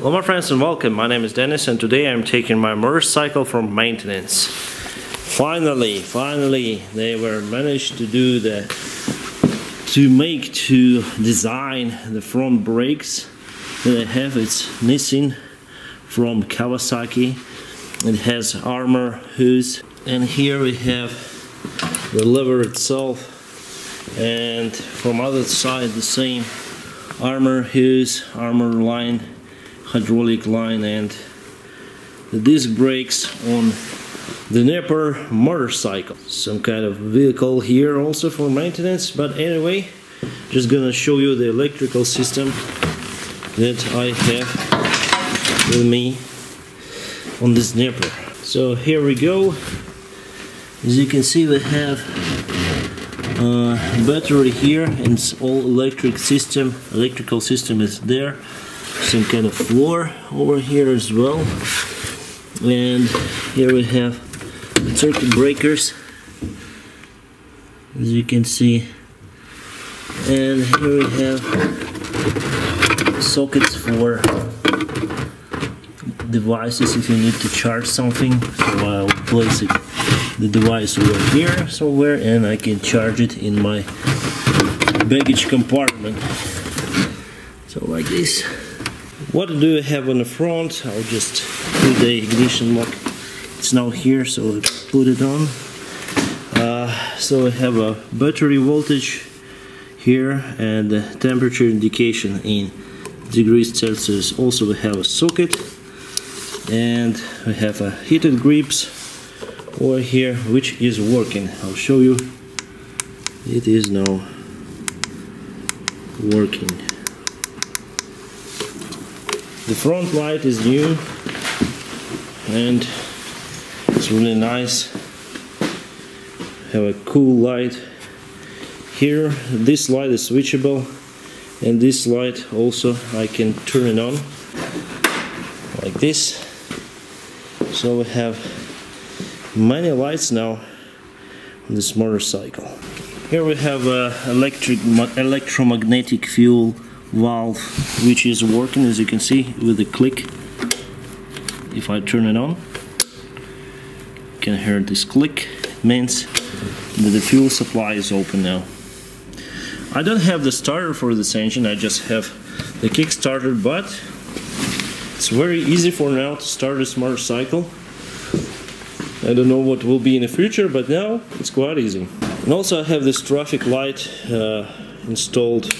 Hello my friends and welcome, my name is Dennis and today I'm taking my motorcycle from maintenance. Finally they were managed to do design the front brakes that I have. It's Nissin from Kawasaki. It has armor hose, and here we have the lever itself, and from other side the same armor hose, armor line, hydraulic line, and the disc brakes on the Dnepr motorcycle. Some kind of vehicle here also for maintenance, but anyway, just gonna show you the electrical system that I have with me on this Dnepr. So here we go. As you can see, we have battery here, and it's all electrical system is there. Some kind of floor over here as well, and here we have circuit breakers, as you can see, and here we have sockets for devices if you need to charge something. So I'll place the device over here somewhere, and I can charge it in my baggage compartment. So like this. What do I have on the front? I'll just put the ignition lock. It's now here, so I put it on. So I have a battery voltage here and the temperature indication in degrees Celsius. Also we have a socket, and we have a heated grips over here, which is working. I'll show you. It is now working. The front light is new and it's really nice. Have a cool light here. This light is switchable, and this light also I can turn it on like this. So we have many lights now on this motorcycle. Here we have a electromagnetic fuel valve, which is working, as you can see, with a click. If I turn it on, you can hear this click. It means that the fuel supply is open now. I don't have the starter for this engine, I just have the kickstarter, but it's very easy for now to start this motorcycle. I don't know what will be in the future, but now it's quite easy. And also I have this traffic light installed.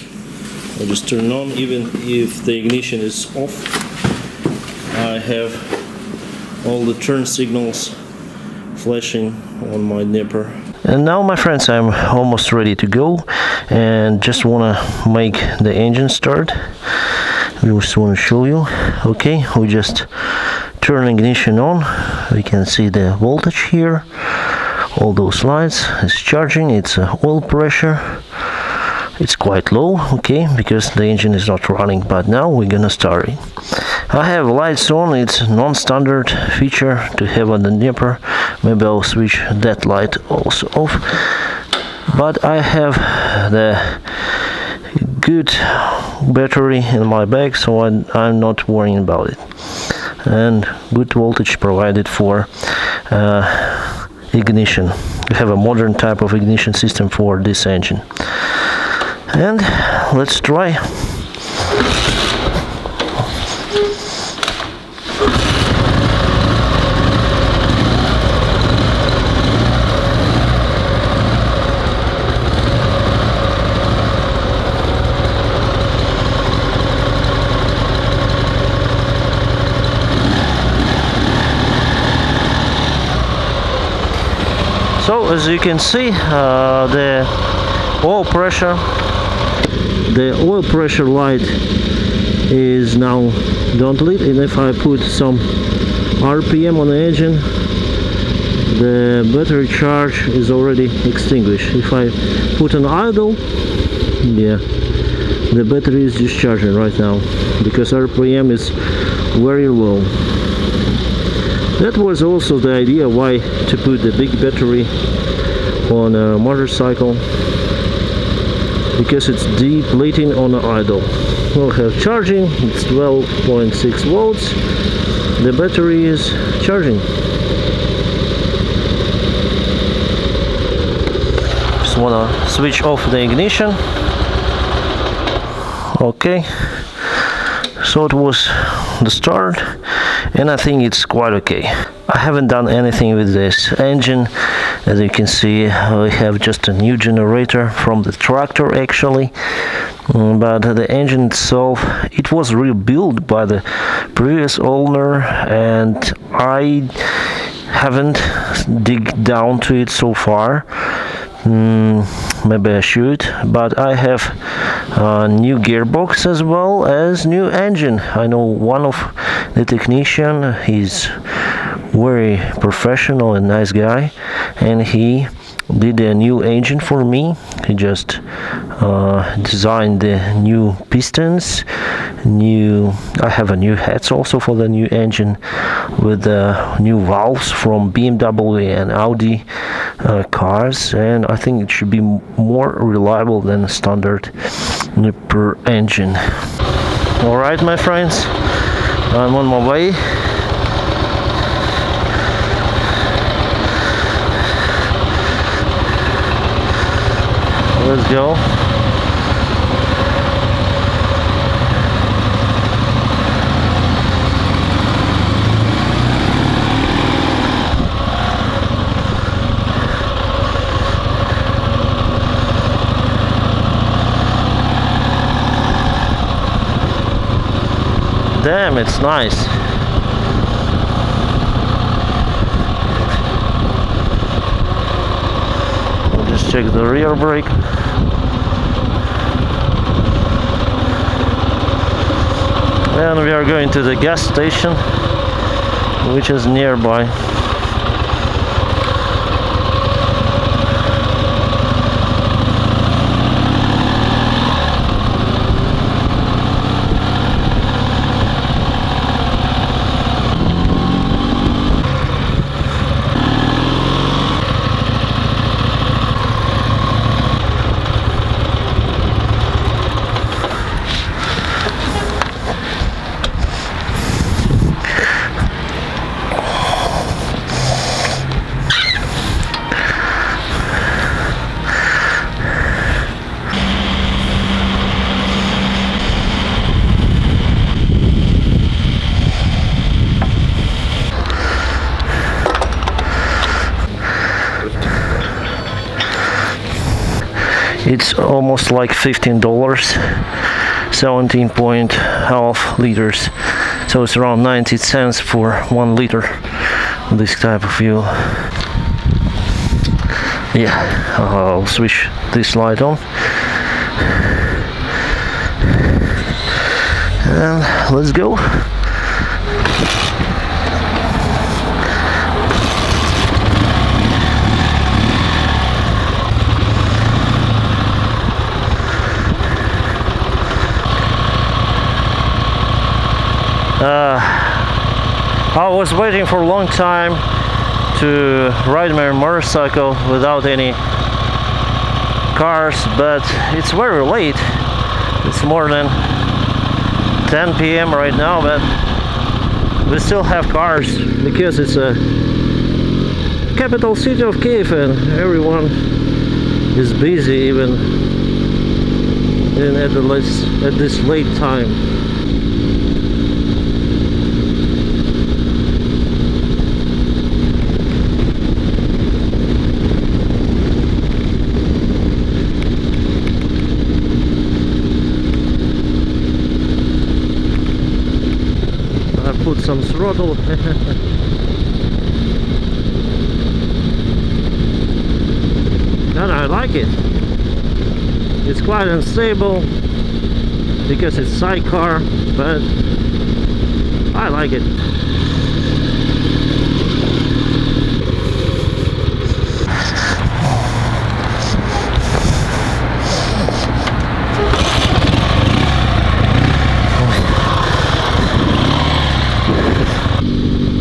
I'll just turn it on even if the ignition is off. I have all the turn signals flashing on my Dnepr. And now my friends, I'm almost ready to go, and just want to make the engine start. We just want to show you. Okay, we just turn ignition on. We can see the voltage here. All those lights is charging. It's oil pressure. It's quite low, okay, because the engine is not running, but now we're gonna start it. I have lights on. It's non-standard feature to have on the Dnepr. Maybe I'll switch that light also off. But I have the good battery in my bag, so I'm not worrying about it. And good voltage provided for ignition. We have a modern type of ignition system for this engine. And let's try. So as you can see, the oil pressure light is now don't lit, and if I put some RPM on the engine, the battery charge is already extinguished. If I put an idle, yeah, the battery is discharging right now because RPM is very low. That was also the idea why to put the big battery on a motorcycle, because it's depleting on an idle. will have charging. It's 12.6 volts. The battery is charging. Just wanna switch off the ignition. Okay, so it was the start, and I think it's quite okay. I haven't done anything with this engine. As you can see, we have just a new generator from the tractor actually, but the engine itself, it was rebuilt by the previous owner, and I haven't dig down to it so far. Maybe I should, but I have a new gearbox as well as new engine. I know one of the technician, he's very professional and nice guy, and he did a new engine for me. He just designed the new pistons, I have a new heads also for the new engine, with the new valves from BMW and Audi cars, and I think it should be more reliable than a standard Dnepr engine. Alright, my friends, I'm on my way. Let's go. Damn, it's nice. We'll just check the rear brake. And we are going to the gas station, which is nearby. It's almost like $15, 17.5 liters, so it's around 90 cents for 1 liter this type of fuel. Yeah, I'll switch this light on, and let's go. I was waiting for a long time to ride my motorcycle without any cars, but it's very late. It's more than 10 p.m. right now, but we still have cars because it's a capital city of Kiev and everyone is busy even at this late time. Put some throttle. And I like it. It's quite unstable because it's sidecar, but I like it.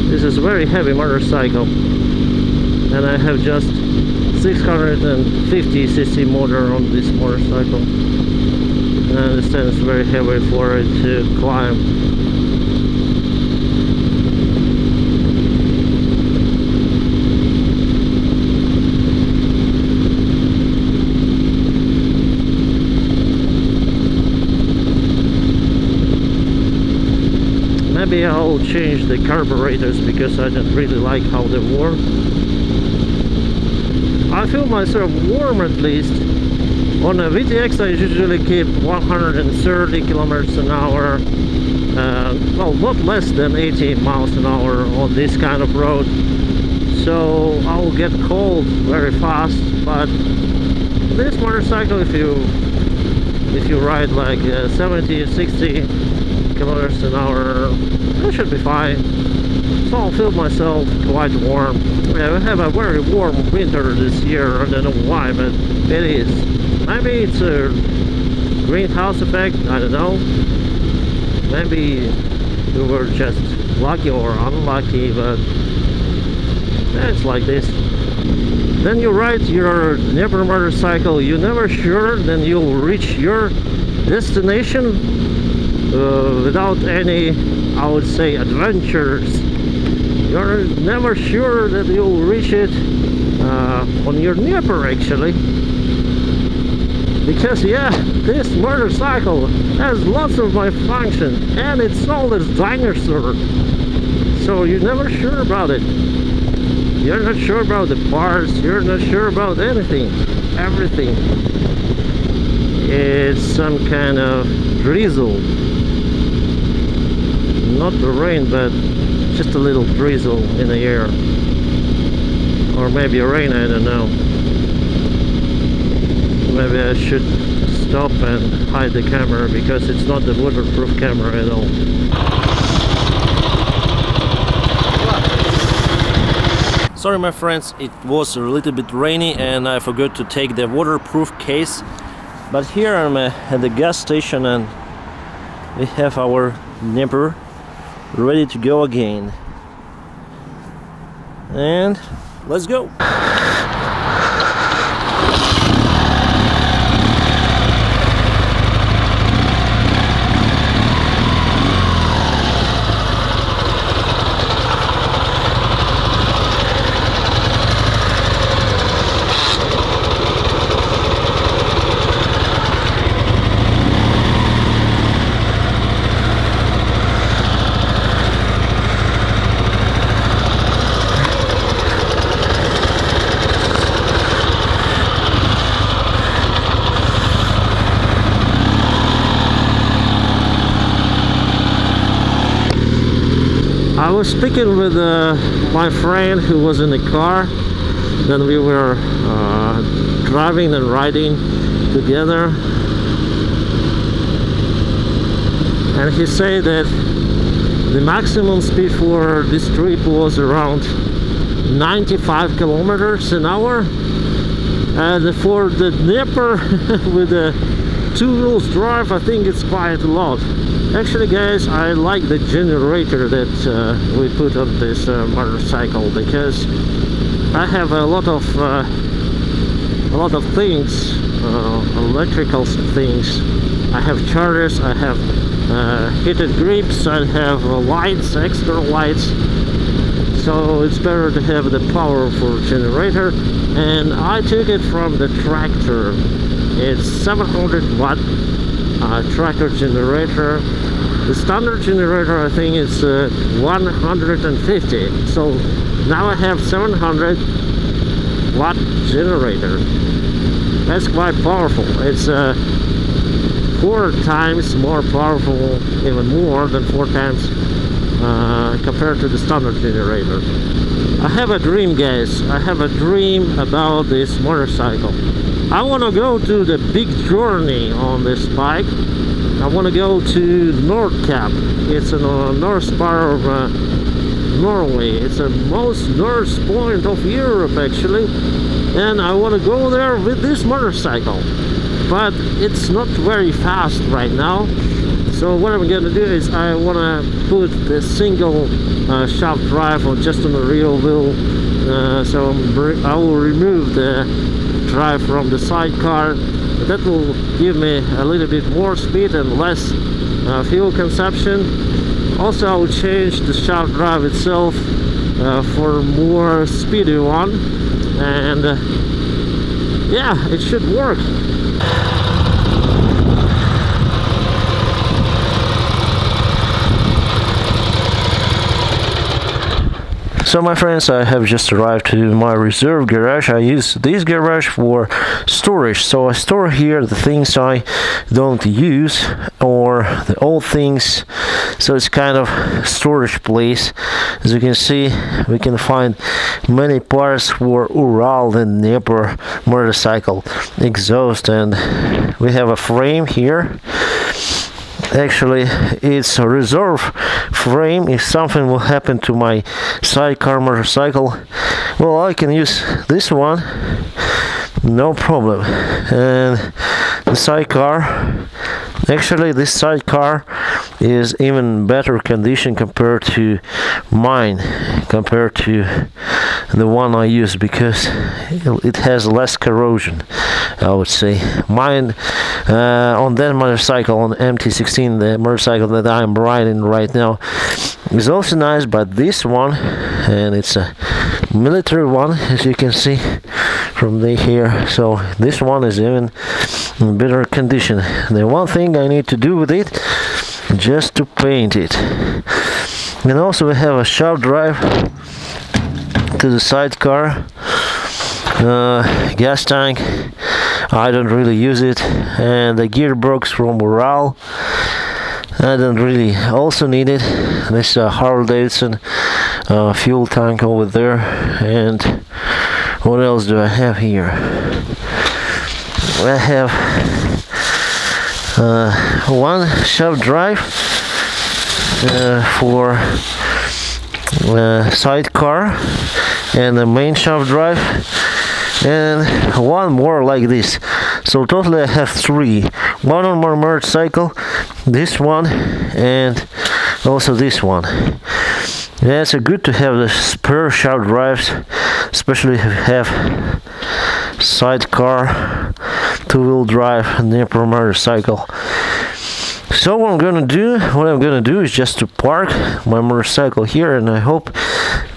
This is a very heavy motorcycle, and I have just 650 cc motor on this motorcycle, I understand it's very heavy for it to climb. Maybe I'll change the carburetors because I don't really like how they work. I feel myself warm at least. On a VTX I usually keep 130 kilometers an hour. Well, not less than 80 miles an hour on this kind of road. So I'll get cold very fast. But this motorcycle, if you ride like 70 or 60 kilometers an hour, that should be fine. So I'll feel myself quite warm. Yeah, we have a very warm winter this year. I don't know why, but it is. Maybe it's a greenhouse effect, I don't know. Maybe we were just lucky or unlucky, but yeah, it's like this. Then you ride your Dnepr motorcycle, you're never sure then you'll reach your destination without any, I would say, adventures. You're never sure that you'll reach it on your Dnepr actually. Because yeah, this motorcycle has lots of my function and it's old as dinosaur. So you're never sure about it. You're not sure about the parts, you're not sure about anything. Everything. It's some kind of drizzle. Not the rain, but just a little drizzle in the air. Or maybe rain, I don't know. Maybe I should stop and hide the camera because it's not the waterproof camera at all. Sorry my friends, it was a little bit rainy and I forgot to take the waterproof case. But here I'm at the gas station and we have our Dnepr ready to go again. And let's go! I was speaking with my friend who was in the car. Then we were driving and riding together, and he said that the maximum speed for this trip was around 95 kilometers an hour, and for the Dnepr with the two-wheel drive I think it's quite a lot. Actually guys, I like the generator that we put on this motorcycle because I have a lot of things, electrical things. I have chargers, I have heated grips, I have lights, extra lights. So it's better to have the powerful generator, and I took it from the tractor. It's 700 watt tractor generator. The standard generator I think is 150. So now I have 700 watt generator. That's quite powerful. It's 4 times more powerful, even more than 4 times compared to the standard generator. I have a dream guys, I have a dream about this motorcycle. I want to go to the big journey on this bike. I want to go to Nordkapp. It's in the north part of Norway. It's the most north point of Europe actually, and I want to go there with this motorcycle. But it's not very fast right now. So what I'm gonna do is I want to put the single shaft drive on just on the rear wheel. So I will remove the drive from the sidecar that will give me a little bit more speed and less fuel consumption. Also, I will change the shaft drive itself for more speedy one, and yeah, it should work. So my friends, I have just arrived to my reserve garage. I use this garage for storage, so I store here the things I don't use or the old things, so it's kind of storage place. As you can see, we can find many parts for Ural and Dnepr motorcycle exhaust, and we have a frame here. Actually, it's a reserve frame. If something will happen to my Sidecar motorcycle, well, I can use this one, no problem. And the Sidecar, actually this Sidecar is even better condition compared to mine, compared to the one I use, because it has less corrosion, I would say. Mine on that motorcycle, on MT-16, the motorcycle that I'm riding right now, is also nice, but this one, and it's a military one, as you can see from the here, so this one is even in better condition. The one thing I need to do with it, just to paint it. And also we have a shaft drive to the Sidecar, gas tank, I don't really use it, and the gearbox from Ural, I don't really also need it. This Harley-Davidson fuel tank over there. And what else do I have here? I have one shaft drive for Sidecar, and the main shaft drive, and one more like this. So totally I have three. One on my motorcycle, this one, and also this one. Yeah, it's good to have the spare shaft drives, especially if you have Sidecar, two-wheel drive, Dnepr motorcycle. So what I'm gonna do is just to park my motorcycle here, and I hope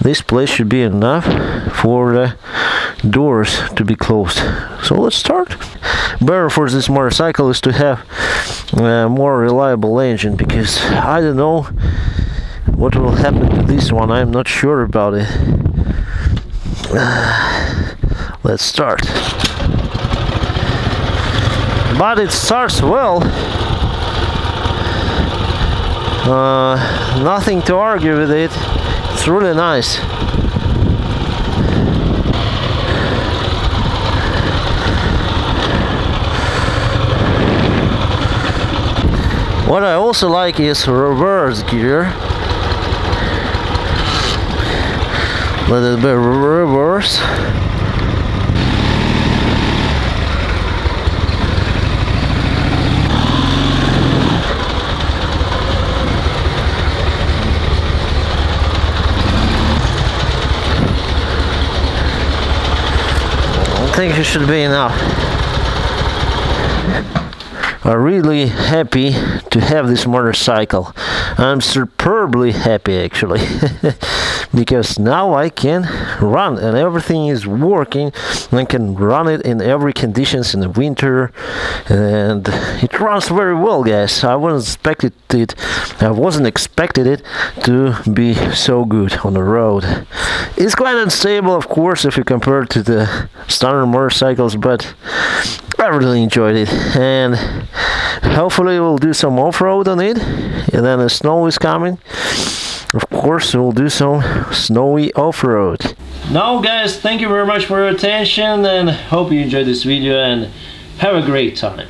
this place should be enough for the doors to be closed. So let's start. Better for this motorcycle is to have a more reliable engine, because I don't know what will happen to this one. I'm not sure about it. Let's start. But it starts well. Nothing to argue with it. It's really nice. What I also like is reverse gear. Let it be reverse. I think it should be enough. I'm really happy to have this motorcycle. I'm superbly happy, actually. Because now I can run and everything is working. I can run it in every conditions in the winter, and it runs very well, guys. I wasn't expected it to be so good on the road. It's quite unstable, of course, if you compare it to the standard motorcycles, but I really enjoyed it, and hopefully we'll do some off-road on it. And then the snow is coming. Of course, we'll do some snowy off-road. Now, guys, thank you very much for your attention, and hope you enjoyed this video, and have a great time.